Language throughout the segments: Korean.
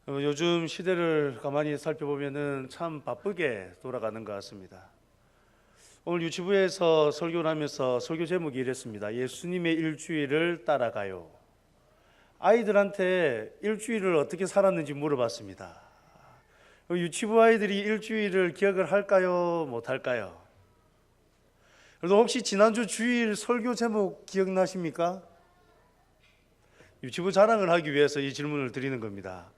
요즘 시대를 가만히 살펴보면은 참 바쁘게 돌아가는 것 같습니다. 오늘 유치부에서 설교를 하면서 설교 제목이 이랬습니다. 예수님의 일주일을 따라가요. 아이들한테 일주일을 어떻게 살았는지 물어봤습니다. 유치부 아이들이 일주일을 기억을 할까요? 못할까요? 그래도 혹시 지난주 주일 설교 제목 기억나십니까? 유치부 자랑을 하기 위해서 이 질문을 드리는 겁니다.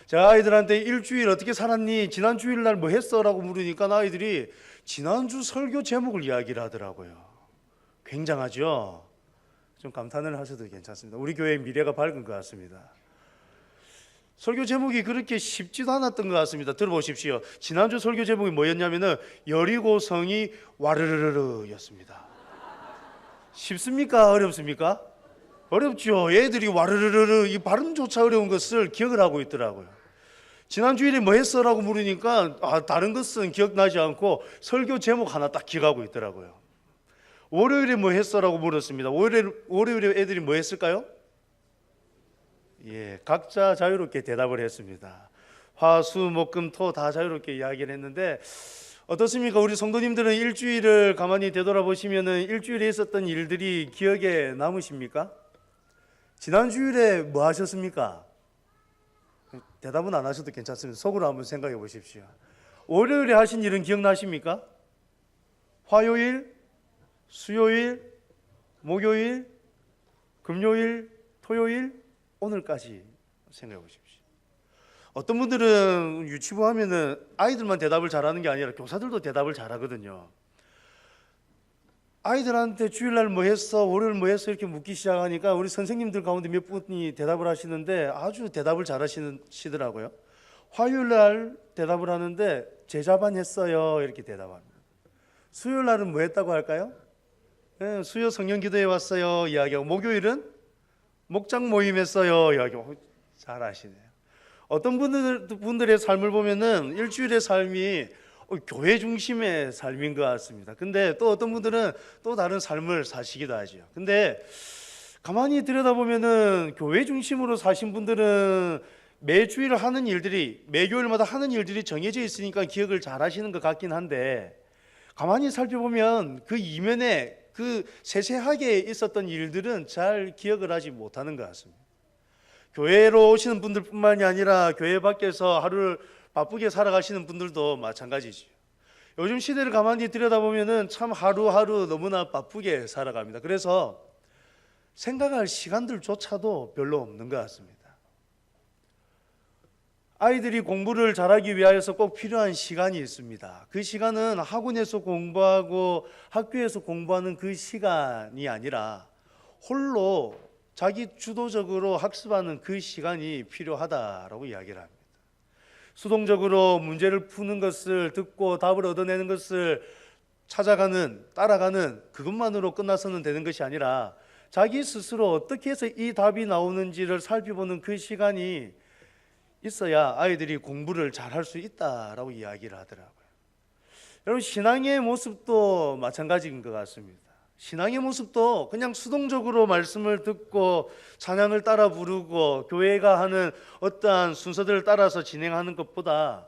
제가 아이들한테 일주일 어떻게 살았니? 지난 주일날 뭐 했어? 라고 물으니까 아이들이 지난주 설교 제목을 이야기를 하더라고요. 굉장하죠? 좀 감탄을 하셔도 괜찮습니다. 우리 교회의 미래가 밝은 것 같습니다. 설교 제목이 그렇게 쉽지도 않았던 것 같습니다. 들어보십시오. 지난주 설교 제목이 뭐였냐면은 여리고성이 와르르르 였습니다. 쉽습니까? 어렵습니까? 어렵죠. 애들이 와르르르 이 발음조차 어려운 것을 기억을 하고 있더라고요. 지난 주일에 뭐 했어? 라고 물으니까 다른 것은 기억나지 않고 설교 제목 하나 딱 기억하고 있더라고요. 월요일에 뭐 했어? 라고 물었습니다. 월요일에 애들이 뭐 했을까요? 각자 자유롭게 대답을 했습니다. 화, 수, 목, 금, 토 다 자유롭게 이야기를 했는데 어떻습니까? 우리 성도님들은 일주일을 가만히 되돌아보시면은 일주일에 있었던 일들이 기억에 남으십니까? 지난 주일에 뭐 하셨습니까? 대답은 안 하셔도 괜찮습니다. 속으로 한번 생각해 보십시오. 월요일에 하신 일은 기억나십니까? 화요일, 수요일, 목요일, 금요일, 토요일, 오늘까지 생각해 보십시오. 어떤 분들은 유치부 하면은 아이들만 대답을 잘하는 게 아니라 교사들도 대답을 잘하거든요. 아이들한테 주일날 뭐 했어? 월요일 뭐 했어? 이렇게 묻기 시작하니까 우리 선생님들 가운데 몇 분이 대답을 하시는데 아주 대답을 잘하시더라고요. 화요일날 대답을 하는데 제자반 했어요. 이렇게 대답합니다. 수요일날은 뭐 했다고 할까요? 수요 성령 기도회 왔어요. 이야기하고 목요일은 목장 모임 했어요. 이야기하고 잘하시네요. 어떤 분들의 삶을 보면은 일주일의 삶이 교회 중심의 삶인 것 같습니다. 근데 또 어떤 분들은 또 다른 삶을 사시기도 하죠. 근데 가만히 들여다보면은 교회 중심으로 사신 분들은 매주일 하는 일들이 매교일마다 하는 일들이 정해져 있으니까 기억을 잘 하시는 것 같긴 한데 가만히 살펴보면 그 이면에 그 세세하게 있었던 일들은 잘 기억을 하지 못하는 것 같습니다. 교회로 오시는 분들뿐만이 아니라 교회 밖에서 하루를 바쁘게 살아가시는 분들도 마찬가지죠. 요즘 시대를 가만히 들여다보면은 참 하루하루 너무나 바쁘게 살아갑니다. 그래서 생각할 시간들조차도 별로 없는 것 같습니다. 아이들이 공부를 잘하기 위하여서 꼭 필요한 시간이 있습니다. 그 시간은 학원에서 공부하고 학교에서 공부하는 그 시간이 아니라 홀로 자기 주도적으로 학습하는 그 시간이 필요하다라고 이야기를 합니다. 수동적으로 문제를 푸는 것을 듣고 답을 얻어내는 것을 찾아가는, 따라가는 그것만으로 끝나서는 되는 것이 아니라 자기 스스로 어떻게 해서 이 답이 나오는지를 살펴보는 그 시간이 있어야 아이들이 공부를 잘할 수 있다라고 이야기를 하더라고요. 여러분, 신앙의 모습도 마찬가지인 것 같습니다. 신앙의 모습도 그냥 수동적으로 말씀을 듣고 찬양을 따라 부르고 교회가 하는 어떠한 순서들을 따라서 진행하는 것보다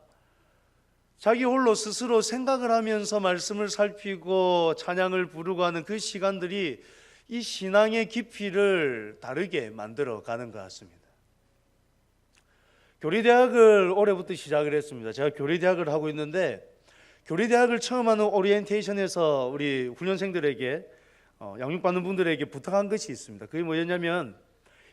자기 홀로 스스로 생각을 하면서 말씀을 살피고 찬양을 부르고 하는 그 시간들이 이 신앙의 깊이를 다르게 만들어 가는 것 같습니다. 교리대학을 올해부터 시작을 했습니다. 제가 교리대학을 하고 있는데 교리대학을 처음 하는 오리엔테이션에서 우리 훈련생들에게 양육받는 분들에게 부탁한 것이 있습니다. 그게 뭐였냐면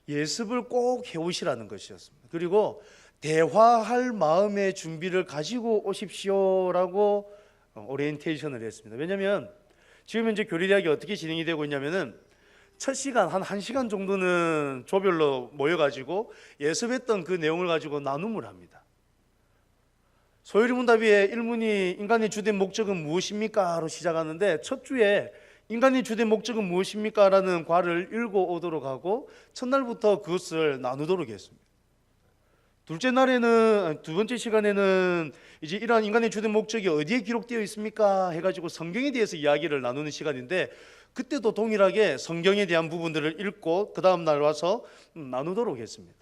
예습을 꼭 해오시라는 것이었습니다. 그리고 대화할 마음의 준비를 가지고 오십시오라고 오리엔테이션을 했습니다. 왜냐하면 지금 현재 교리대학이 어떻게 진행이 되고 있냐면은 첫 시간 한 1시간 정도는 조별로 모여가지고 예습했던 그 내용을 가지고 나눔을 합니다. 소요리 문답의 1문이 인간의 주된 목적은 무엇입니까? 로 시작하는데 첫 주에 인간의 주된 목적은 무엇입니까? 라는 과를 읽어오도록 하고 첫날부터 그것을 나누도록 했습니다. 둘째 날에는, 두 번째 시간에는 이제 이러한 인간의 주된 목적이 어디에 기록되어 있습니까? 해가지고 성경에 대해서 이야기를 나누는 시간인데 그때도 동일하게 성경에 대한 부분들을 읽고 그 다음 날 와서 나누도록 했습니다.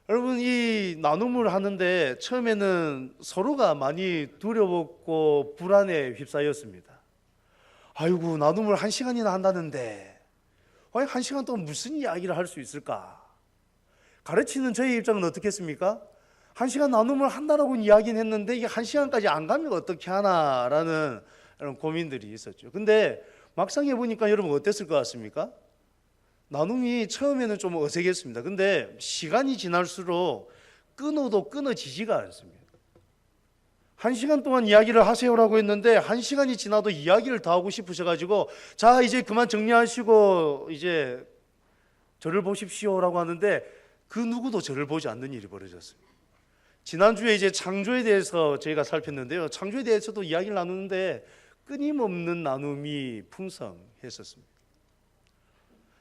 여러분, 이 나눔을 하는데 처음에는 서로가 많이 두려웠고 불안에 휩싸였습니다. 아이고, 나눔을 1시간이나 한다는데 과연 1시간 동안 무슨 이야기를 할 수 있을까? 가르치는 저의 입장은 어떻겠습니까? 1시간 나눔을 한다라고 이야기는 했는데 이게 1시간까지 안 가면 어떻게 하나라는 이런 고민들이 있었죠. 근데 막상 해보니까 여러분 어땠을 것 같습니까? 나눔이 처음에는 좀 어색했습니다. 근데 시간이 지날수록 끊어도 끊어지지가 않습니다. 1시간 동안 이야기를 하세요라고 했는데 1시간이 지나도 이야기를 더 하고 싶으셔가지고 자, 이제 그만 정리하시고 이제 저를 보십시오라고 하는데 그 누구도 저를 보지 않는 일이 벌어졌습니다. 지난주에 이제 창조에 대해서 저희가 살폈는데요. 창조에 대해서도 이야기를 나누는데 끊임없는 나눔이 풍성했었습니다.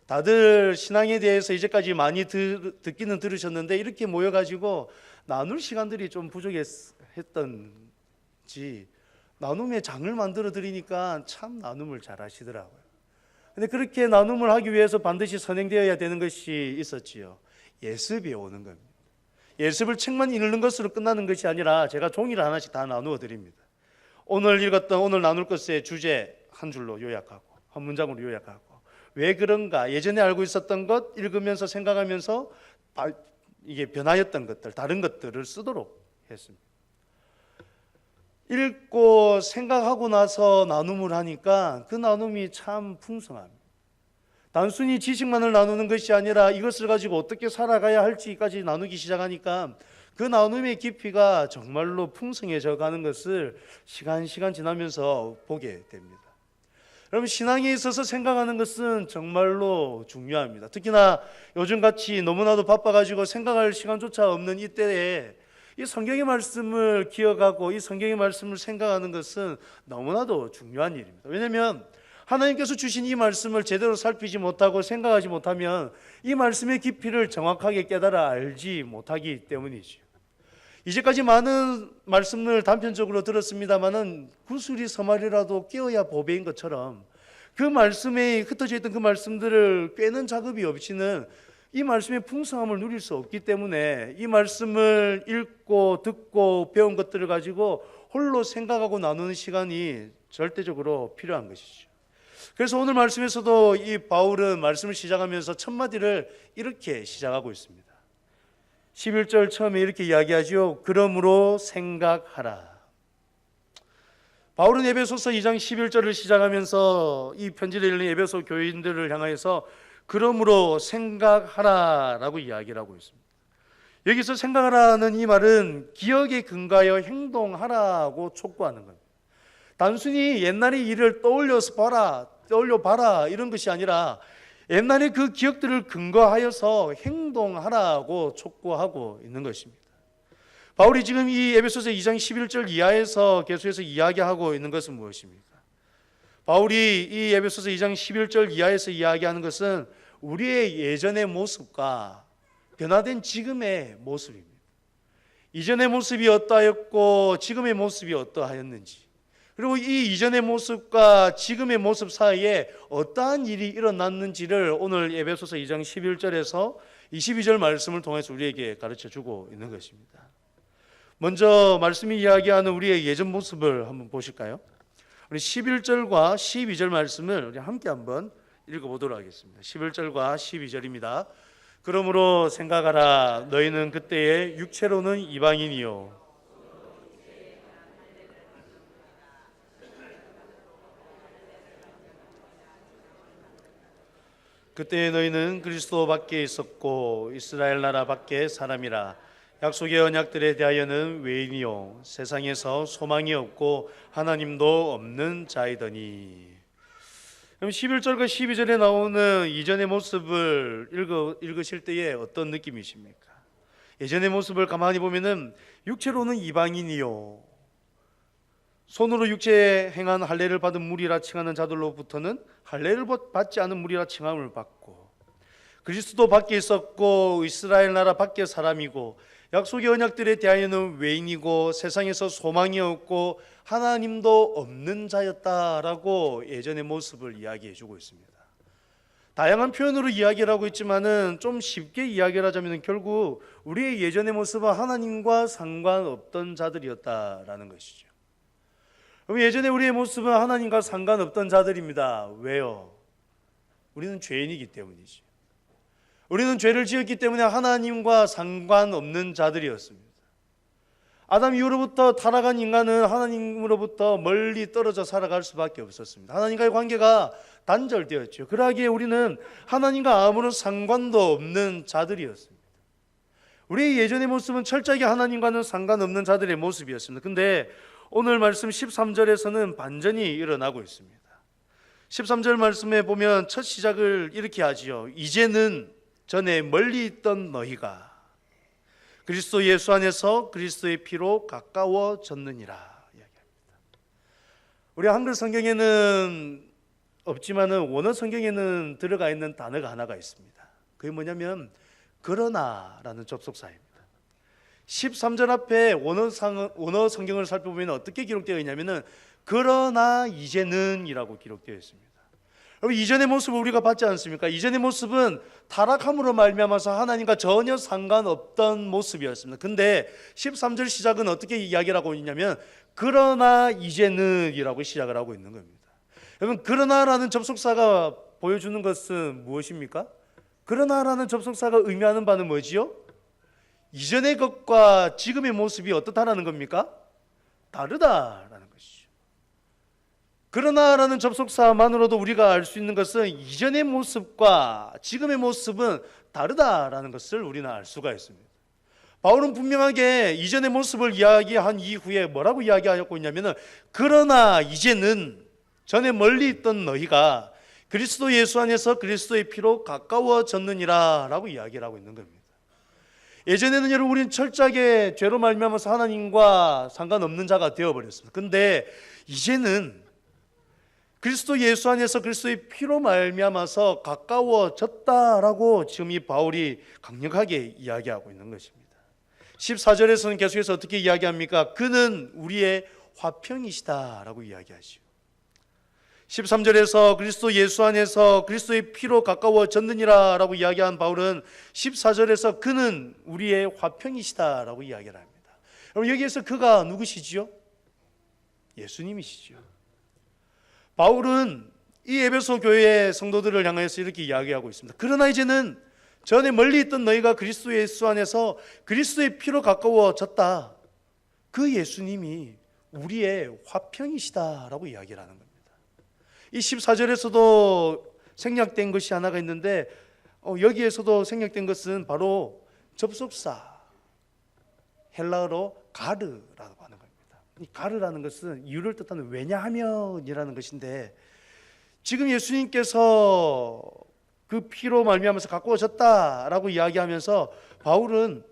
다들 신앙에 대해서 이제까지 많이 듣기는 들으셨는데 이렇게 모여가지고 나눌 시간들이 좀 부족했던지 나눔의 장을 만들어 드리니까 참 나눔을 잘 하시더라고요. 근데 그렇게 나눔을 하기 위해서 반드시 선행되어야 되는 것이 있었지요. 예습이 오는 겁니다. 예습을 책만 읽는 것으로 끝나는 것이 아니라 제가 종이를 하나씩 다 나누어 드립니다. 오늘 읽었던 오늘 나눌 것의 주제 한 줄로 요약하고 한 문장으로 요약하고 왜 그런가, 예전에 알고 있었던 것 읽으면서 생각하면서 이게 변하였던 것들, 다른 것들을 쓰도록 했습니다. 읽고 생각하고 나서 나눔을 하니까 그 나눔이 참 풍성합니다. 단순히 지식만을 나누는 것이 아니라 이것을 가지고 어떻게 살아가야 할지까지 나누기 시작하니까 그 나눔의 깊이가 정말로 풍성해져 가는 것을 시간 지나면서 보게 됩니다. 여러분, 신앙에 있어서 생각하는 것은 정말로 중요합니다. 특히나 요즘같이 너무나도 바빠가지고 생각할 시간조차 없는 이때에 이 성경의 말씀을 기억하고 이 성경의 말씀을 생각하는 것은 너무나도 중요한 일입니다. 왜냐하면 하나님께서 주신 이 말씀을 제대로 살피지 못하고 생각하지 못하면 이 말씀의 깊이를 정확하게 깨달아 알지 못하기 때문이죠. 이제까지 많은 말씀을 단편적으로 들었습니다마는 구슬이 서말이라도 끼어야 보배인 것처럼 그 말씀에 흩어져 있던 그 말씀들을 꿰는 작업이 없이는 이 말씀의 풍성함을 누릴 수 없기 때문에 이 말씀을 읽고 듣고 배운 것들을 가지고 홀로 생각하고 나누는 시간이 절대적으로 필요한 것이죠. 그래서 오늘 말씀에서도 이 바울은 말씀을 시작하면서 첫 마디를 이렇게 시작하고 있습니다. 11절 처음에 이렇게 이야기하죠. 그러므로 생각하라. 바울은 에베소서 2장 11절을 시작하면서 이 편지를 읽는 에베소 교인들을 향해서 그러므로 생각하라라고 이야기를 하고 있습니다. 여기서 생각하라는 이 말은 기억에 근거하여 행동하라고 촉구하는 겁니다. 단순히 옛날의 일을 떠올려 봐라 이런 것이 아니라 옛날에 그 기억들을 근거하여서 행동하라고 촉구하고 있는 것입니다. 바울이 지금 이 에베소서 2장 11절 이하에서 계속해서 이야기하고 있는 것은 무엇입니까? 바울이 이 에베소서 2장 11절 이하에서 이야기하는 것은 우리의 예전의 모습과 변화된 지금의 모습입니다. 이전의 모습이 어떠하였고 지금의 모습이 어떠하였는지, 그리고 이 이전의 모습과 지금의 모습 사이에 어떠한 일이 일어났는지를 오늘 에베소서 2장 11절에서 22절 말씀을 통해서 우리에게 가르쳐주고 있는 것입니다. 먼저 말씀이 이야기하는 우리의 예전 모습을 한번 보실까요? 우리 11절과 12절 말씀을 우리 함께 한번 읽어보도록 하겠습니다. 11절과 12절입니다. 그러므로 생각하라. 너희는 그때에 육체로는 이방인이요 그때 너희는 그리스도 밖에 있었고 이스라엘 나라 밖에 사람이라. 약속의 언약들에 대하여는 외인이요 세상에서 소망이 없고 하나님도 없는 자이더니. 그럼 11절과 12절에 나오는 이전의 모습을 읽으실 때에 어떤 느낌이십니까? 예전의 모습을 가만히 보면은 육체로는 이방인이요 손으로 육체에 행한 할례를 받은 무리라 칭하는 자들로부터는 할례를 받지 않은 무리라 칭함을 받고, 그리스도 밖에 있었고 이스라엘 나라 밖에 사람이고 약속의 언약들에 대하여는 외인이고 세상에서 소망이 없고 하나님도 없는 자였다라고 예전의 모습을 이야기해 주고 있습니다. 다양한 표현으로 이야기를 하고 있지만은 좀 쉽게 이야기를 하자면 결국 우리의 예전의 모습은 하나님과 상관없던 자들이었다라는 것이죠. 그럼 예전에 우리의 모습은 하나님과 상관없던 자들입니다. 왜요? 우리는 죄인이기 때문이죠. 우리는 죄를 지었기 때문에 하나님과 상관없는 자들이었습니다. 아담 이후로부터 타락한 인간은 하나님으로부터 멀리 떨어져 살아갈 수밖에 없었습니다. 하나님과의 관계가 단절되었죠. 그러기에 우리는 하나님과 아무런 상관도 없는 자들이었습니다. 우리의 예전의 모습은 철저하게 하나님과는 상관없는 자들의 모습이었습니다. 근데 오늘 말씀 13절에서는 반전이 일어나고 있습니다. 13절 말씀에 보면 첫 시작을 이렇게 하지요. 이제는 전에 멀리 있던 너희가 그리스도 예수 안에서 그리스도의 피로 가까워졌느니라 이야기합니다. 우리 한글 성경에는 없지만은 원어 성경에는 들어가 있는 단어가 하나가 있습니다. 그게 뭐냐면 그러나라는 접속사입니다. 13절 앞에 원어 성경을 살펴보면 어떻게 기록되어 있냐면은 그러나 이제는 이라고 기록되어 있습니다. 여러분, 이전의 모습을 우리가 봤지 않습니까? 이전의 모습은 타락함으로 말미암아서 하나님과 전혀 상관없던 모습이었습니다. 근데 13절 시작은 어떻게 이야기를 하고 있냐면 그러나 이제는 이라고 시작을 하고 있는 겁니다. 여러분, 그러나라는 접속사가 보여주는 것은 무엇입니까? 그러나라는 접속사가 의미하는 바는 뭐지요? 이전의 것과 지금의 모습이 어떻다라는 겁니까? 다르다라는 것이죠. 그러나라는 접속사만으로도 우리가 알 수 있는 것은 이전의 모습과 지금의 모습은 다르다라는 것을 우리는 알 수가 있습니다. 바울은 분명하게 이전의 모습을 이야기한 이후에 뭐라고 이야기하고 있냐면은 그러나 이제는 전에 멀리 있던 너희가 그리스도 예수 안에서 그리스도의 피로 가까워졌느니라 라고 이야기를 하고 있는 겁니다. 예전에는 여러분 우리는 철저하게 죄로 말미암아서 하나님과 상관없는 자가 되어버렸습니다. 근데 이제는 그리스도 예수 안에서 그리스도의 피로 말미암아서 가까워졌다라고 지금 이 바울이 강력하게 이야기하고 있는 것입니다. 14절에서는 계속해서 어떻게 이야기합니까? 그는 우리의 화평이시다라고 이야기하시오. 13절에서 그리스도 예수 안에서 그리스도의 피로 가까워졌느니라 라고 이야기한 바울은 14절에서 그는 우리의 화평이시다라고 이야기를 합니다. 여러분, 여기에서 그가 누구시지요? 예수님이시죠. 바울은 이 에베소 교회의 성도들을 향해서 이렇게 이야기하고 있습니다. 그러나 이제는 전에 멀리 있던 너희가 그리스도 예수 안에서 그리스도의 피로 가까워졌다. 그 예수님이 우리의 화평이시다라고 이야기를 하는 겁니다. 이 14절에서도 생략된 것이 하나가 있는데 여기에서도 생략된 것은 접속사 헬라어로 가르라고 하는 겁니다. 이 가르라는 것은 이유를 뜻하는 왜냐하면이라는 것인데 지금 예수님께서 그 피로 말미암아서 가까워졌다라고 이야기하면서 바울은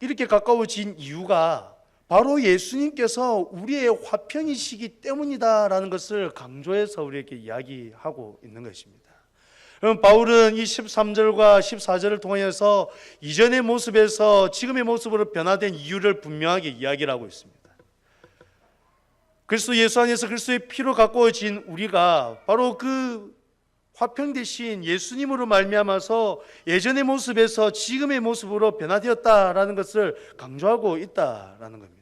이렇게 가까워진 이유가 바로 예수님께서 우리의 화평이시기 때문이다라는 것을 강조해서 우리에게 이야기하고 있는 것입니다. 그럼 바울은 이 13절과 14절을 통해서 이전의 모습에서 지금의 모습으로 변화된 이유를 분명하게 이야기를 하고 있습니다. 그리스도 예수 안에서 그리스도의 피로 가까워진 우리가 바로 그 화평 되신 예수님으로 말미암아서 예전의 모습에서 지금의 모습으로 변화되었다라는 것을 강조하고 있다라는 겁니다.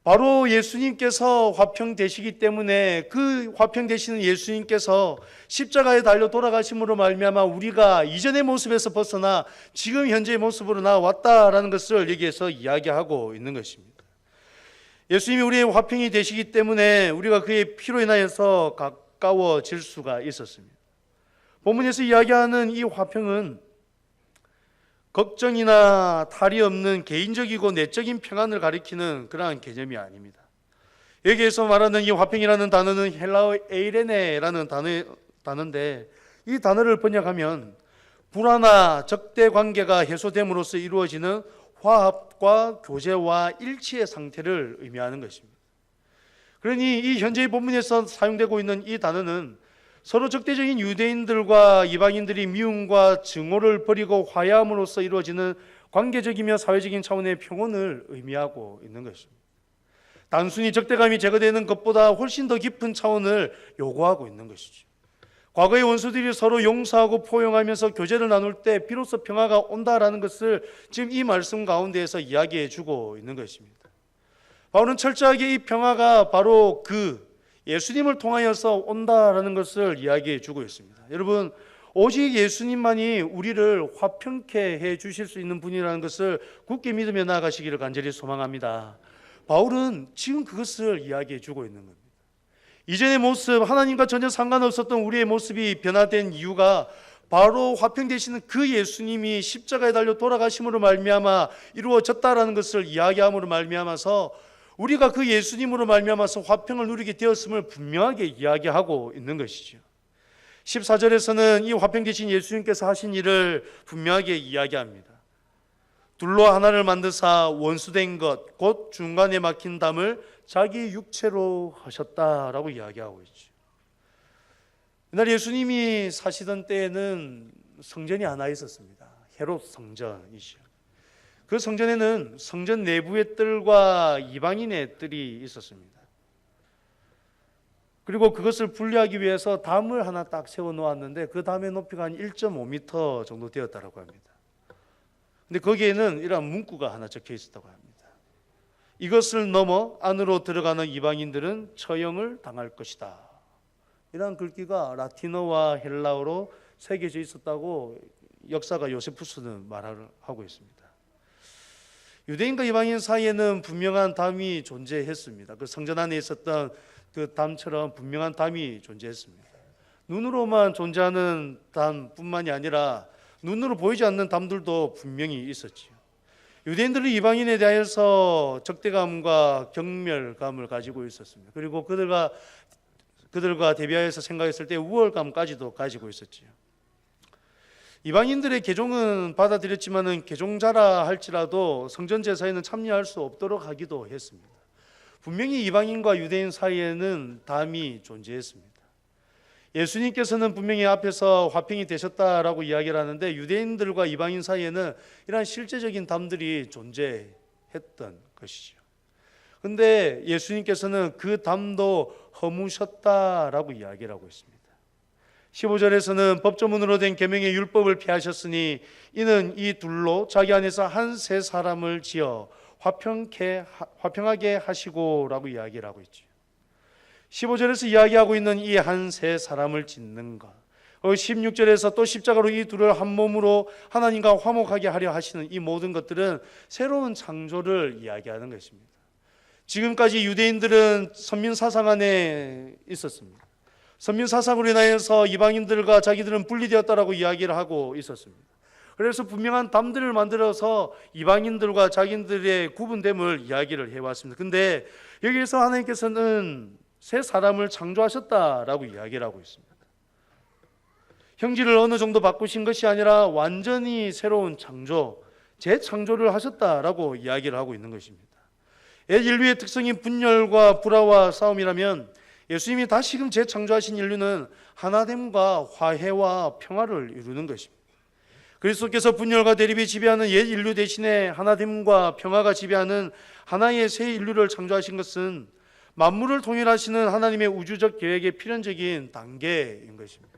바로 예수님께서 화평 되시기 때문에 그 화평 되시는 예수님께서 십자가에 달려 돌아가심으로 말미암아 우리가 이전의 모습에서 벗어나 지금 현재의 모습으로 나왔다라는 것을 여기에서 이야기하고 있는 것입니다. 예수님이 우리의 화평이 되시기 때문에 우리가 그의 피로 인하여서 가까워질 수가 있었습니다. 본문에서 이야기하는 이 화평은 걱정이나 탈이 없는 개인적이고 내적인 평안을 가리키는 그러한 개념이 아닙니다. 여기에서 말하는 이 화평이라는 단어는 헬라어 에이레네라는 단어인데 이 단어를 번역하면 불화나 적대 관계가 해소됨으로써 이루어지는 화합과 교제와 일치의 상태를 의미하는 것입니다. 그러니 이 현재의 본문에서 사용되고 있는 이 단어는 서로 적대적인 유대인들과 이방인들이 미움과 증오를 버리고 화해함으로써 이루어지는 관계적이며 사회적인 차원의 평온을 의미하고 있는 것입니다. 단순히 적대감이 제거되는 것보다 훨씬 더 깊은 차원을 요구하고 있는 것이죠. 과거의 원수들이 서로 용서하고 포용하면서 교제를 나눌 때 비로소 평화가 온다라는 것을 지금 이 말씀 가운데에서 이야기해 주고 있는 것입니다. 바울은 철저하게 이 평화가 바로 그 예수님을 통하여서 온다라는 것을 이야기해 주고 있습니다. 여러분, 오직 예수님만이 우리를 화평케 해 주실 수 있는 분이라는 것을 굳게 믿으며 나아가시기를 간절히 소망합니다. 바울은 지금 그것을 이야기해 주고 있는 겁니다. 이전의 모습, 하나님과 전혀 상관없었던 우리의 모습이 변화된 이유가 바로 화평 되시는 그 예수님이 십자가에 달려 돌아가심으로 말미암아 이루어졌다라는 것을 이야기함으로 말미암아서 우리가 그 예수님으로 말미암아서 화평을 누리게 되었음을 분명하게 이야기하고 있는 것이죠. 14절에서는 이 화평 되신 예수님께서 하신 일을 분명하게 이야기합니다. 둘로 하나를 만드사 원수된 것 곧 중간에 막힌 담을 자기 육체로 하셨다라고 이야기하고 있죠. 옛날 예수님이 사시던 때에는 성전이 하나 있었습니다. 헤롯 성전이죠. 그 성전에는 성전 내부의 뜰과 이방인의 뜰이 있었습니다. 그리고 그것을 분리하기 위해서 담을 하나 딱 세워 놓았는데 그 담의 높이가 한 1.5m 정도 되었다고 합니다. 근데 거기에는 이러한 문구가 하나 적혀 있었다고 합니다. 이것을 넘어 안으로 들어가는 이방인들은 처형을 당할 것이다. 이러한 글귀가 라틴어와 헬라어로 새겨져 있었다고 역사가 요세푸스는 말을 하고 있습니다. 유대인과 이방인 사이에는 분명한 담이 존재했습니다. 그 성전 안에 있었던 그 담처럼 분명한 담이 존재했습니다. 눈으로만 존재하는 담뿐만이 아니라 눈으로 보이지 않는 담들도 분명히 있었지요. 유대인들은 이방인에 대해서 적대감과 경멸감을 가지고 있었습니다. 그리고 그들과 대비하여서 생각했을 때 우월감까지도 가지고 있었지요. 이방인들의 개종은 받아들였지만은 개종자라 할지라도 성전 제사에는 참여할 수 없도록 하기도 했습니다. 분명히 이방인과 유대인 사이에는 담이 존재했습니다. 예수님께서는 분명히 앞에서 화평이 되셨다라고 이야기를 하는데 유대인들과 이방인 사이에는 이러한 실제적인 담들이 존재했던 것이죠. 그런데 예수님께서는 그 담도 허무셨다라고 이야기를 하고 있습니다. 15절에서는 법조문으로 된 계명의 율법을 피하셨으니 이는 이 둘로 자기 안에서 한 세 사람을 지어 화평하게 하시고라고 이야기를 하고 있죠. 15절에서 이야기하고 있는 이 한 세 사람을 짓는 것, 16절에서 또 십자가로 이 둘을 한 몸으로 하나님과 화목하게 하려 하시는 이 모든 것들은 새로운 창조를 이야기하는 것입니다. 지금까지 유대인들은 선민사상 안에 있었습니다. 선민사상으로 인하여서 이방인들과 자기들은 분리되었다라고 이야기를 하고 있었습니다. 그래서 분명한 담들을 만들어서 이방인들과 자기들의 구분됨을 이야기를 해왔습니다. 그런데 여기에서 하나님께서는 새 사람을 창조하셨다라고 이야기를 하고 있습니다. 형질을 어느 정도 바꾸신 것이 아니라 완전히 새로운 창조, 재창조를 하셨다라고 이야기를 하고 있는 것입니다. 옛 인류의 특성인 분열과 불화와 싸움이라면 예수님이 다시금 재창조하신 인류는 하나됨과 화해와 평화를 이루는 것입니다. 그리스도께서 분열과 대립이 지배하는 옛 인류 대신에 하나됨과 평화가 지배하는 하나의 새 인류를 창조하신 것은 만물을 통일하시는 하나님의 우주적 계획의 필연적인 단계인 것입니다.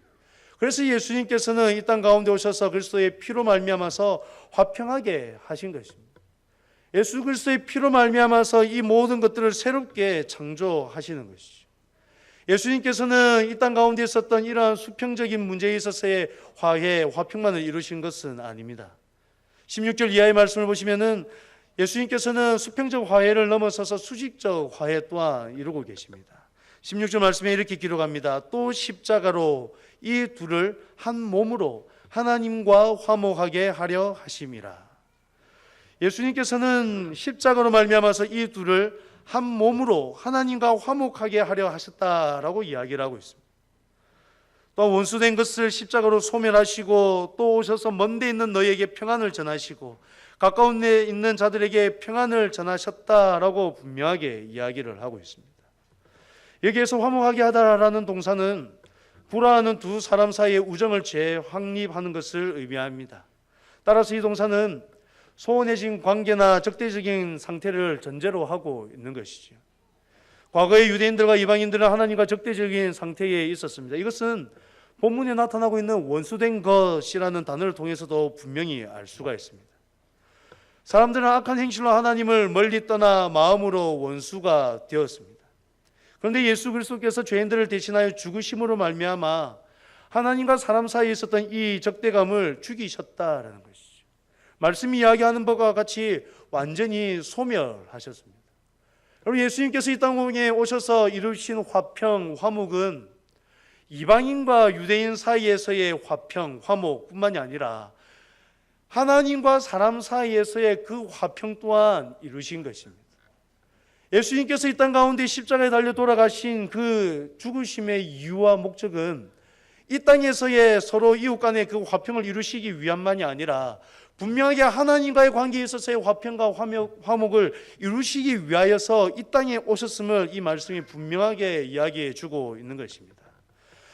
그래서 예수님께서는 이 땅 가운데 오셔서 그리스도의 피로 말미암아서 화평하게 하신 것입니다. 예수 그리스도의 피로 말미암아서 이 모든 것들을 새롭게 창조하시는 것이죠. 예수님께서는 이 땅 가운데 있었던 이러한 수평적인 문제에 있어서의 화해, 화평만을 이루신 것은 아닙니다. 16절 이하의 말씀을 보시면은 예수님께서는 수평적 화해를 넘어서서 수직적 화해 또한 이루고 계십니다. 16절 말씀에 이렇게 기록합니다. 또 십자가로 이 둘을 한 몸으로 하나님과 화목하게 하려 하심이라. 예수님께서는 십자가로 말미암아서 이 둘을 한 몸으로 하나님과 화목하게 하려 하셨다라고 이야기를 하고 있습니다. 또 원수된 것을 십자가로 소멸하시고 또 오셔서 먼 데 있는 너희에게 평안을 전하시고 가까운 데 있는 자들에게 평안을 전하셨다라고 분명하게 이야기를 하고 있습니다. 여기에서 화목하게 하다라는 동사는 불화하는 두 사람 사이의 우정을 재확립하는 것을 의미합니다. 따라서 이 동사는 소원해진 관계나 적대적인 상태를 전제로 하고 있는 것이죠. 과거의 유대인들과 이방인들은 하나님과 적대적인 상태에 있었습니다. 이것은 본문에 나타나고 있는 원수된 것이라는 단어를 통해서도 분명히 알 수가 있습니다. 사람들은 악한 행실로 하나님을 멀리 떠나 마음으로 원수가 되었습니다. 그런데 예수 그리스도께서 죄인들을 대신하여 죽으심으로 말미암아 하나님과 사람 사이에 있었던 이 적대감을 죽이셨다라는 것이죠. 말씀이 이야기하는 바와 같이 완전히 소멸하셨습니다. 여러분, 예수님께서 이 땅에 오셔서 이루신 화평, 화목은 이방인과 유대인 사이에서의 화평, 화목뿐만이 아니라 하나님과 사람 사이에서의 그 화평 또한 이루신 것입니다. 예수님께서 이 땅 가운데 십자가에 달려 돌아가신 그 죽으심의 이유와 목적은 이 땅에서의 서로 이웃 간의 그 화평을 이루시기 위함만이 아니라 분명하게 하나님과의 관계에 있어서의 화평과 화목을 이루시기 위하여서 이 땅에 오셨음을 이 말씀이 분명하게 이야기해 주고 있는 것입니다.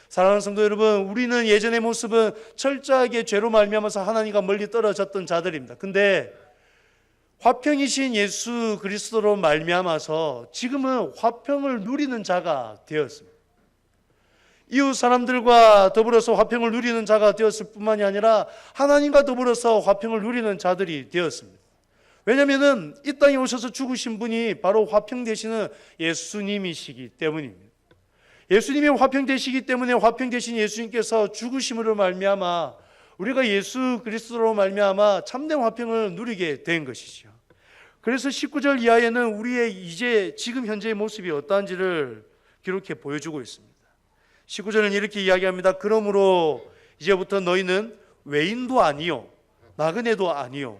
사랑하는 성도 여러분, 우리는 예전의 모습은 철저하게 죄로 말미암아서 하나님과 멀리 떨어졌던 자들입니다. 근데 화평이신 예수 그리스도로 말미암아서 지금은 화평을 누리는 자가 되었습니다. 이웃 사람들과 더불어서 화평을 누리는 자가 되었을 뿐만이 아니라 하나님과 더불어서 화평을 누리는 자들이 되었습니다. 왜냐하면 이 땅에 오셔서 죽으신 분이 바로 화평 되시는 예수님이시기 때문입니다. 예수님이 화평 되시기 때문에 화평 되신 예수님께서 죽으심으로 말미암아 우리가 예수 그리스도로 말미암아 참된 화평을 누리게 된 것이죠. 그래서 19절 이하에는 우리의 이제 지금 현재의 모습이 어떠한지를 기록해 보여주고 있습니다. 19절은 이렇게 이야기합니다. 그러므로 이제부터 너희는 외인도 아니요 나그네도 아니요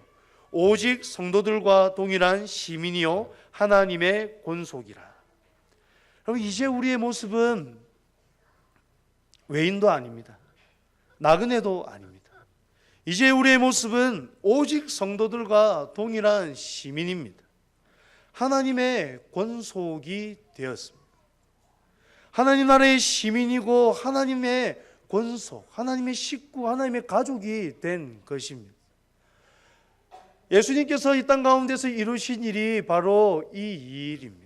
오직 성도들과 동일한 시민이요 하나님의 권속이라. 그럼 이제 우리의 모습은 외인도 아닙니다. 나그네도 아닙니다. 이제 우리의 모습은 오직 성도들과 동일한 시민입니다. 하나님의 권속이 되었습니다. 하나님 나라의 시민이고 하나님의 권속, 하나님의 식구, 하나님의 가족이 된 것입니다. 예수님께서 이 땅 가운데서 이루신 일이 바로 이 일입니다.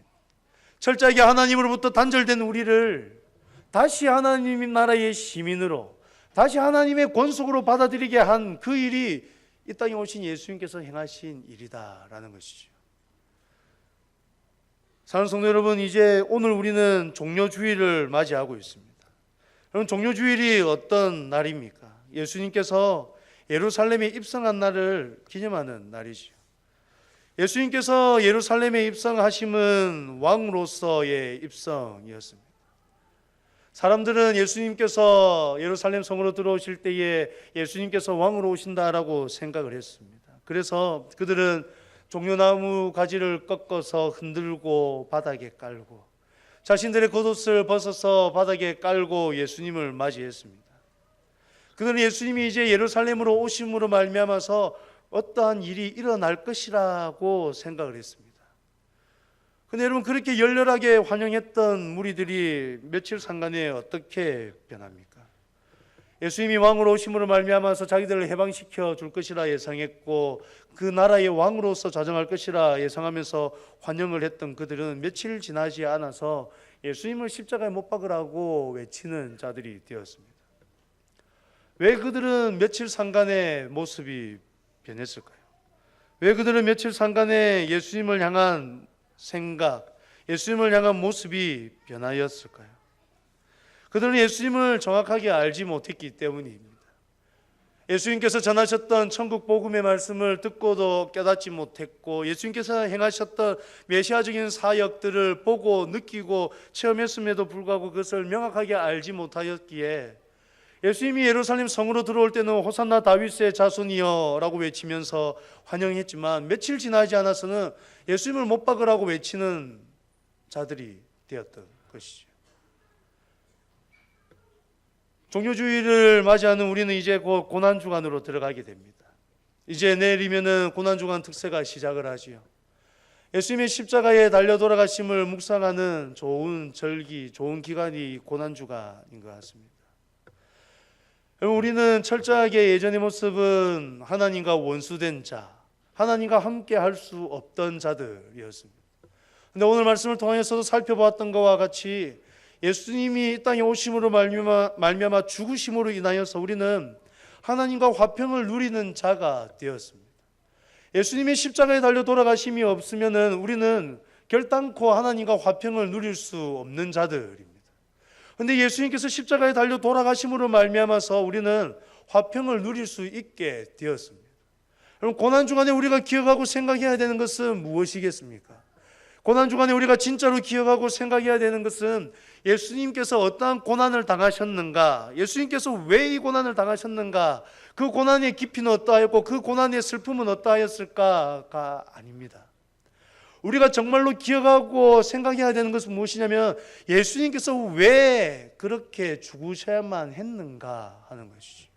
철저하게 하나님으로부터 단절된 우리를 다시 하나님 나라의 시민으로, 다시 하나님의 권속으로 받아들이게 한 그 일이 이 땅에 오신 예수님께서 행하신 일이다라는 것이죠. 사랑하는 성도 여러분, 이제 오늘 우리는 종료주일을 맞이하고 있습니다. 여러분, 종료주일이 어떤 날입니까? 예수님께서 예루살렘에 입성한 날을 기념하는 날이죠. 예수님께서 예루살렘에 입성하심은 왕으로서의 입성이었습니다. 사람들은 예수님께서 예루살렘 성으로 들어오실 때에 예수님께서 왕으로 오신다라고 생각을 했습니다. 그래서 그들은 종려나무 가지를 꺾어서 흔들고 바닥에 깔고 자신들의 겉옷을 벗어서 바닥에 깔고 예수님을 맞이했습니다. 그들은 예수님이 이제 예루살렘으로 오심으로 말미암아서 어떠한 일이 일어날 것이라고 생각을 했습니다. 그런데 여러분, 그렇게 열렬하게 환영했던 무리들이 며칠 상간에 어떻게 변합니까? 예수님이 왕으로 오심으로 말미암아서 자기들을 해방시켜 줄 것이라 예상했고 그 나라의 왕으로서 자정할 것이라 예상하면서 환영을 했던 그들은 며칠 지나지 않아서 예수님을 십자가에 못 박으라고 외치는 자들이 되었습니다. 왜 그들은 며칠 상간의 모습이 변했을까요? 왜 그들은 며칠 상간에 예수님을 향한 생각, 예수님을 향한 모습이 변하였을까요? 그들은 예수님을 정확하게 알지 못했기 때문입니다. 예수님께서 전하셨던 천국 복음의 말씀을 듣고도 깨닫지 못했고 예수님께서 행하셨던 메시아적인 사역들을 보고 느끼고 체험했음에도 불구하고 그것을 명확하게 알지 못하였기에 예수님이 예루살렘 성으로 들어올 때는 호산나 다윗의 자손이여 라고 외치면서 환영했지만 며칠 지나지 않아서는 예수님을 못 박으라고 외치는 자들이 되었던 것이죠. 종료주일을 맞이하는 우리는 이제 곧 고난주간으로 들어가게 됩니다. 이제 내일이면은 고난주간 특세가 시작을 하지요. 예수님의 십자가에 달려 돌아가심을 묵상하는 좋은 절기, 좋은 기간이 고난주간인 것 같습니다. 우리는 철저하게 예전의 모습은 하나님과 원수된 자, 하나님과 함께 할 수 없던 자들이었습니다. 그런데 오늘 말씀을 통해서도 살펴보았던 것과 같이 예수님이 이 땅에 오심으로 말미암아 죽으심으로 인하여서 우리는 하나님과 화평을 누리는 자가 되었습니다. 예수님이 십자가에 달려 돌아가심이 없으면은 우리는 결단코 하나님과 화평을 누릴 수 없는 자들입니다. 그런데 예수님께서 십자가에 달려 돌아가심으로 말미암아서 우리는 화평을 누릴 수 있게 되었습니다. 여러분, 고난주간에 우리가 기억하고 생각해야 되는 것은 무엇이겠습니까? 고난주간에 우리가 진짜로 기억하고 생각해야 되는 것은 예수님께서 어떠한 고난을 당하셨는가, 예수님께서 왜 이 고난을 당하셨는가, 그 고난의 깊이는 어떠하였고 그 고난의 슬픔은 어떠하였을까가 아닙니다. 우리가 정말로 기억하고 생각해야 되는 것은 무엇이냐면 예수님께서 왜 그렇게 죽으셔야만 했는가 하는 것이죠.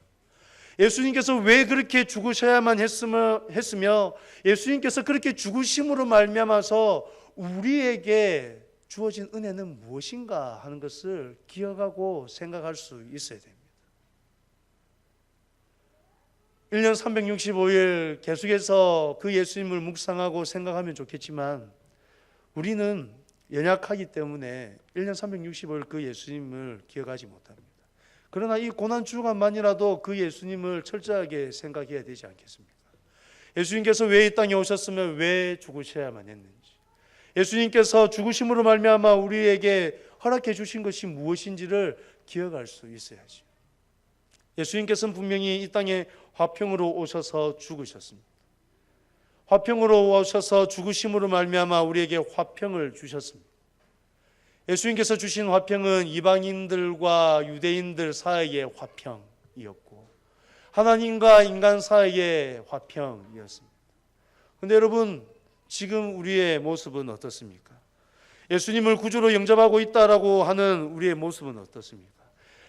예수님께서 왜 그렇게 죽으셔야만 했으며 예수님께서 그렇게 죽으심으로 말미암아서 우리에게 주어진 은혜는 무엇인가 하는 것을 기억하고 생각할 수 있어야 됩니다. 1년 365일 계속해서 그 예수님을 묵상하고 생각하면 좋겠지만 우리는 연약하기 때문에 1년 365일 그 예수님을 기억하지 못합니다. 그러나 이 고난주간만이라도 그 예수님을 철저하게 생각해야 되지 않겠습니까? 예수님께서 왜 이 땅에 오셨으면 왜 죽으셔야만 했는지, 예수님께서 죽으심으로 말미암아 우리에게 허락해 주신 것이 무엇인지를 기억할 수 있어야죠. 예수님께서는 분명히 이 땅에 화평으로 오셔서 죽으셨습니다. 화평으로 오셔서 죽으심으로 말미암아 우리에게 화평을 주셨습니다. 예수님께서 주신 화평은 이방인들과 유대인들 사이의 화평이었고 하나님과 인간 사이의 화평이었습니다. 그런데 여러분, 지금 우리의 모습은 어떻습니까? 예수님을 구주로 영접하고 있다라고 하는 우리의 모습은 어떻습니까?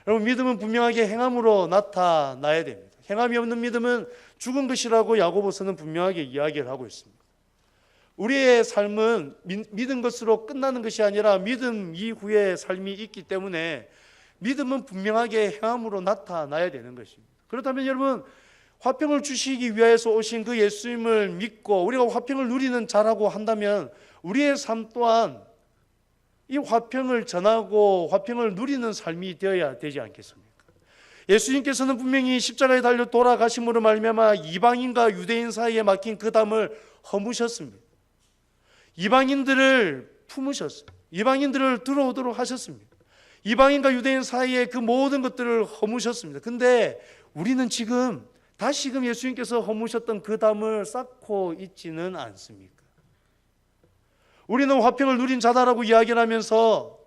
여러분, 믿음은 분명하게 행함으로 나타나야 됩니다. 행함이 없는 믿음은 죽은 것이라고 야고보서는 분명하게 이야기를 하고 있습니다. 우리의 삶은 믿은 것으로 끝나는 것이 아니라 믿음 이후의 삶이 있기 때문에 믿음은 분명하게 행함으로 나타나야 되는 것입니다. 그렇다면 여러분, 화평을 주시기 위해서 오신 그 예수님을 믿고 우리가 화평을 누리는 자라고 한다면 우리의 삶 또한 이 화평을 전하고 화평을 누리는 삶이 되어야 되지 않겠습니까? 예수님께서는 분명히 십자가에 달려 돌아가심으로 말미암아 이방인과 유대인 사이에 막힌 그 담을 허무셨습니다. 이방인들을 품으셨습니다. 이방인들을 들어오도록 하셨습니다. 이방인과 유대인 사이에 그 모든 것들을 허무셨습니다. 근데 우리는 지금 다시금 예수님께서 허무셨던 그 담을 쌓고 있지는 않습니까? 우리는 화평을 누린 자다라고 이야기를 하면서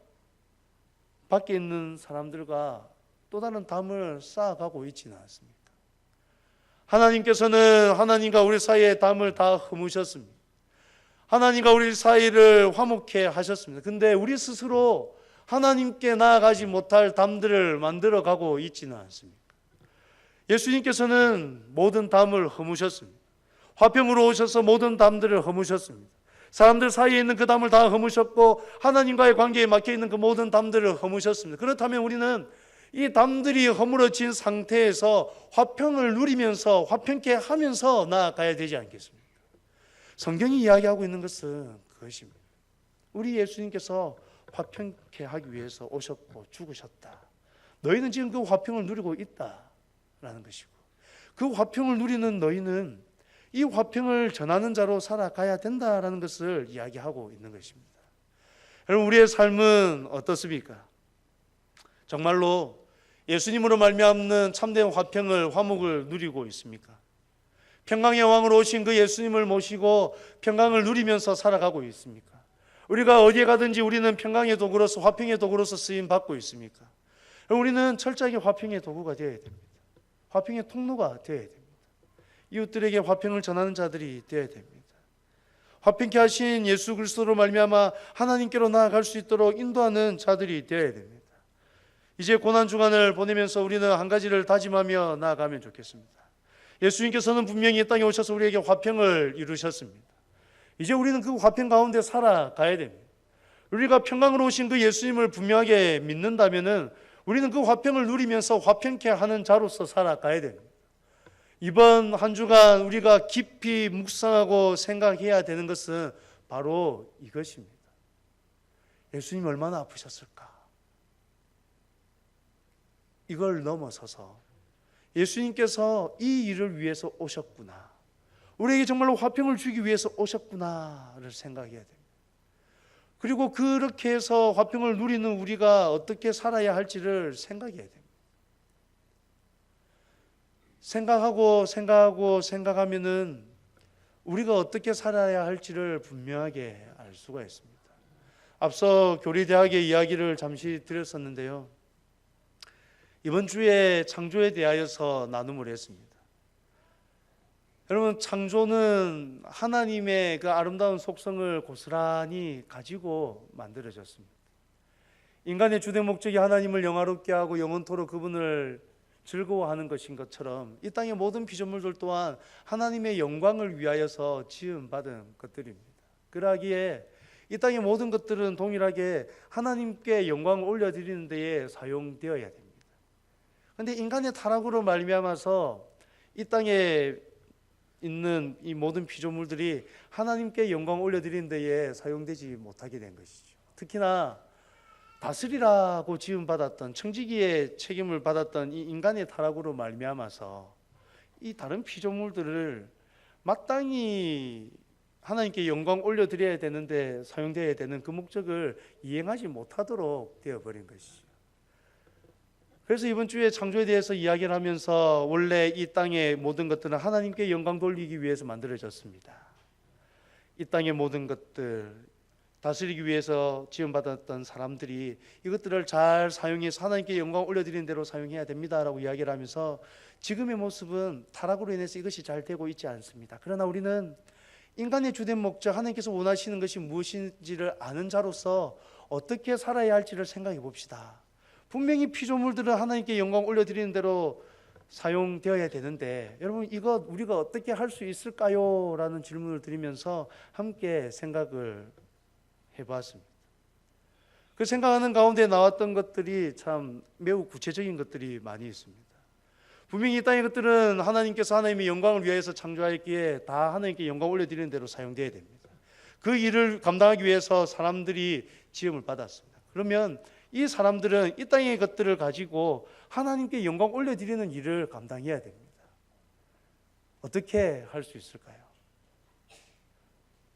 밖에 있는 사람들과 또 다른 담을 쌓아가고 있지는 않습니까? 하나님께서는 하나님과 우리 사이의 담을 다 허무셨습니다. 하나님과 우리 사이를 화목해 하셨습니다. 근데 우리 스스로 하나님께 나아가지 못할 담들을 만들어가고 있지는 않습니까? 예수님께서는 모든 담을 허무셨습니다. 화평으로 오셔서 모든 담들을 허무셨습니다. 사람들 사이에 있는 그 담을 다 허무셨고 하나님과의 관계에 막혀있는 그 모든 담들을 허무셨습니다. 그렇다면 우리는 이 담들이 허물어진 상태에서 화평을 누리면서 화평케 하면서 나아가야 되지 않겠습니까? 성경이 이야기하고 있는 것은 그것입니다. 우리 예수님께서 화평케 하기 위해서 오셨고 죽으셨다. 너희는 지금 그 화평을 누리고 있다라는 것이고 그 화평을 누리는 너희는 이 화평을 전하는 자로 살아가야 된다라는 것을 이야기하고 있는 것입니다. 여러분, 우리의 삶은 어떻습니까? 정말로 예수님으로 말미암는 참된 화평을, 화목을 누리고 있습니까? 평강의 왕으로 오신 그 예수님을 모시고 평강을 누리면서 살아가고 있습니까? 우리가 어디에 가든지 우리는 평강의 도구로서, 화평의 도구로서 쓰임 받고 있습니까? 우리는 철저하게 화평의 도구가 되어야 됩니다. 화평의 통로가 되어야 됩니다. 이웃들에게 화평을 전하는 자들이 되어야 됩니다. 화평케 하신 예수 그리스도로 말미암아 하나님께로 나아갈 수 있도록 인도하는 자들이 되어야 됩니다. 이제 고난주간을 보내면서 우리는 한 가지를 다짐하며 나아가면 좋겠습니다. 예수님께서는 분명히 이 땅에 오셔서 우리에게 화평을 이루셨습니다. 이제 우리는 그 화평 가운데 살아가야 됩니다. 우리가 평강으로 오신 그 예수님을 분명하게 믿는다면 우리는 그 화평을 누리면서 화평케 하는 자로서 살아가야 됩니다. 이번 한 주간 우리가 깊이 묵상하고 생각해야 되는 것은 바로 이것입니다. 예수님 얼마나 아프셨을까? 이걸 넘어서서 예수님께서 이 일을 위해서 오셨구나, 우리에게 정말로 화평을 주기 위해서 오셨구나를 생각해야 됩니다. 그리고 그렇게 해서 화평을 누리는 우리가 어떻게 살아야 할지를 생각해야 됩니다. 생각하면은 우리가 어떻게 살아야 할지를 분명하게 알 수가 있습니다. 앞서 교리대학의 이야기를 잠시 드렸었는데요, 이번 주에 창조에 대하여서 나눔을 했습니다. 여러분, 창조는 하나님의 그 아름다운 속성을 고스란히 가지고 만들어졌습니다. 인간의 주된 목적이 하나님을 영화롭게 하고 영원토록 그분을 즐거워하는 것인 것처럼 이 땅의 모든 피조물들 또한 하나님의 영광을 위하여서 지음받은 것들입니다. 그러기에 이 땅의 모든 것들은 동일하게 하나님께 영광을 올려드리는 데에 사용되어야 됩니다. 그런데 인간의 타락으로 말미암아서 이 땅에 있는 이 모든 피조물들이 하나님께 영광을 올려드리는 데에 사용되지 못하게 된 것이죠. 특히나 다스리라고 지음받았던, 청지기의 책임을 받았던 이 인간의 타락으로 말미암아서 이 다른 피조물들을 마땅히 하나님께 영광 올려드려야 되는데 사용되어야 되는 그 목적을 이행하지 못하도록 되어버린 것이죠. 그래서 이번 주에 창조에 대해서 이야기를 하면서 원래 이 땅의 모든 것들은 하나님께 영광 돌리기 위해서 만들어졌습니다. 이 땅의 모든 것들 다스리기 위해서 지원받았던 사람들이 이것들을 잘 사용해서 하나님께 영광 올려드리는 대로 사용해야 됩니다라고 이야기를 하면서 지금의 모습은 타락으로 인해서 이것이 잘 되고 있지 않습니다. 그러나 우리는 인간의 주된 목적, 하나님께서 원하시는 것이 무엇인지를 아는 자로서 어떻게 살아야 할지를 생각해 봅시다. 분명히 피조물들은 하나님께 영광 올려드리는 대로 사용되어야 되는데 여러분, 이거 우리가 어떻게 할 수 있을까요? 라는 질문을 드리면서 함께 생각을 해봤습니다. 그 생각하는 가운데 나왔던 것들이 참 매우 구체적인 것들이 많이 있습니다. 분명히 이 땅의 것들은 하나님께서 하나님의 영광을 위해서 창조하였기에 다 하나님께 영광 올려드리는 대로 사용되어야 됩니다. 그 일을 감당하기 위해서 사람들이 지음을 받았습니다. 그러면 이 사람들은 이 땅의 것들을 가지고 하나님께 영광 올려드리는 일을 감당해야 됩니다. 어떻게 할 수 있을까요?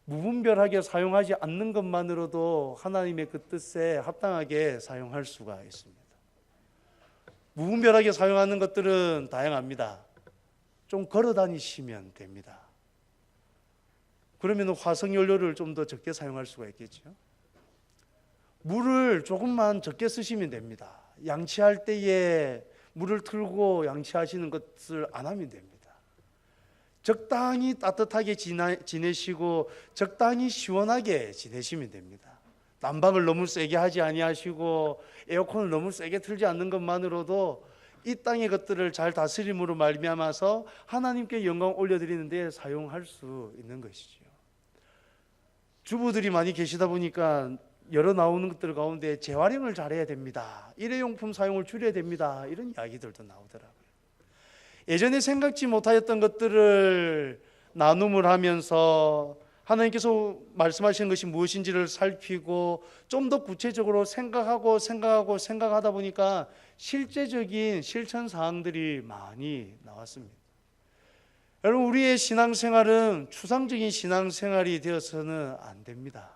무분별하게 사용하지 않는 것만으로도 하나님의 그 뜻에 합당하게 사용할 수가 있습니다. 무분별하게 사용하는 것들은 다양합니다. 좀 걸어 다니시면 됩니다. 그러면 화석연료를 좀 더 적게 사용할 수가 있겠죠. 물을 조금만 적게 쓰시면 됩니다. 양치할 때에 물을 틀고 양치하시는 것을 안 하면 됩니다. 적당히 따뜻하게 지내시고 적당히 시원하게 지내시면 됩니다. 난방을 너무 세게 하지 아니하시고 에어컨을 너무 세게 틀지 않는 것만으로도 이 땅의 것들을 잘 다스림으로 말미암아서 하나님께 영광 올려드리는 데 사용할 수 있는 것이죠. 주부들이 많이 계시다 보니까 여러 나오는 것들 가운데 재활용을 잘해야 됩니다. 일회용품 사용을 줄여야 됩니다. 이런 이야기들도 나오더라고요. 예전에 생각지 못하였던 것들을 나눔을 하면서 하나님께서 말씀하시는 것이 무엇인지를 살피고 좀 더 구체적으로 생각하다 보니까 실제적인 실천 사항들이 많이 나왔습니다. 여러분, 우리의 신앙생활은 추상적인 신앙생활이 되어서는 안 됩니다.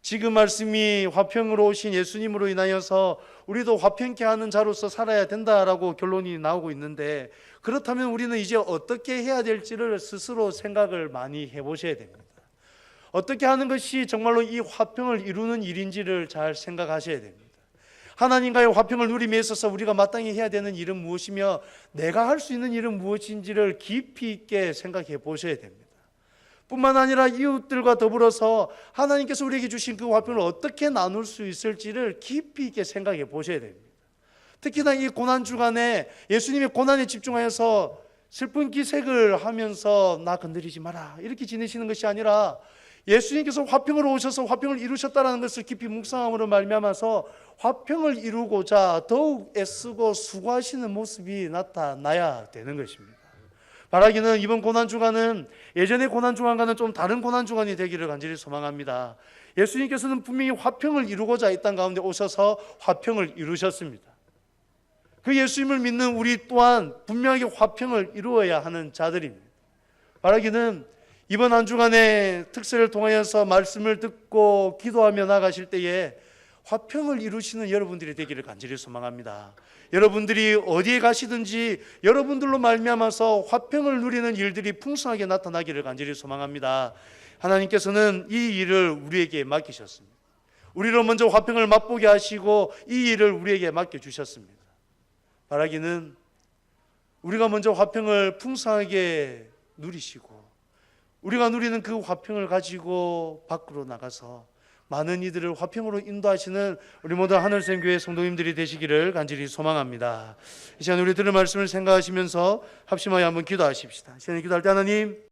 지금 말씀이 화평으로 오신 예수님으로 인하여서 우리도 화평케 하는 자로서 살아야 된다라고 결론이 나오고 있는데, 그렇다면 우리는 이제 어떻게 해야 될지를 스스로 생각을 많이 해보셔야 됩니다. 어떻게 하는 것이 정말로 이 화평을 이루는 일인지를 잘 생각하셔야 됩니다. 하나님과의 화평을 누림에 있어서 우리가 마땅히 해야 되는 일은 무엇이며 내가 할 수 있는 일은 무엇인지를 깊이 있게 생각해 보셔야 됩니다. 뿐만 아니라 이웃들과 더불어서 하나님께서 우리에게 주신 그 화평을 어떻게 나눌 수 있을지를 깊이 있게 생각해 보셔야 됩니다. 특히나 이 고난주간에 예수님의 고난에 집중하여서 슬픈 기색을 하면서 나 건드리지 마라 이렇게 지내시는 것이 아니라 예수님께서 화평으로 오셔서 화평을 이루셨다는 것을 깊이 묵상함으로 말미암아서 화평을 이루고자 더욱 애쓰고 수고하시는 모습이 나타나야 되는 것입니다. 바라기는 이번 고난주간은 예전의 고난주간과는 좀 다른 고난주간이 되기를 간절히 소망합니다. 예수님께서는 분명히 화평을 이루고자 이 땅 가운데 오셔서 화평을 이루셨습니다. 그 예수님을 믿는 우리 또한 분명하게 화평을 이루어야 하는 자들입니다. 바라기는 이번 한 주간의 특세를 통하여서 말씀을 듣고 기도하며 나가실 때에 화평을 이루시는 여러분들이 되기를 간절히 소망합니다. 여러분들이 어디에 가시든지 여러분들로 말미암아서 화평을 누리는 일들이 풍성하게 나타나기를 간절히 소망합니다. 하나님께서는 이 일을 우리에게 맡기셨습니다. 우리로 먼저 화평을 맛보게 하시고 이 일을 우리에게 맡겨주셨습니다. 바라기는 우리가 먼저 화평을 풍성하게 누리시고 우리가 누리는 그 화평을 가지고 밖으로 나가서 많은 이들을 화평으로 인도하시는 우리 모든 하늘샘교회 성도님들이 되시기를 간절히 소망합니다. 이 시간 우리 들은 말씀을 생각하시면서 합심하여 한번 기도하십시다. 이 시간에 기도할 때 하나님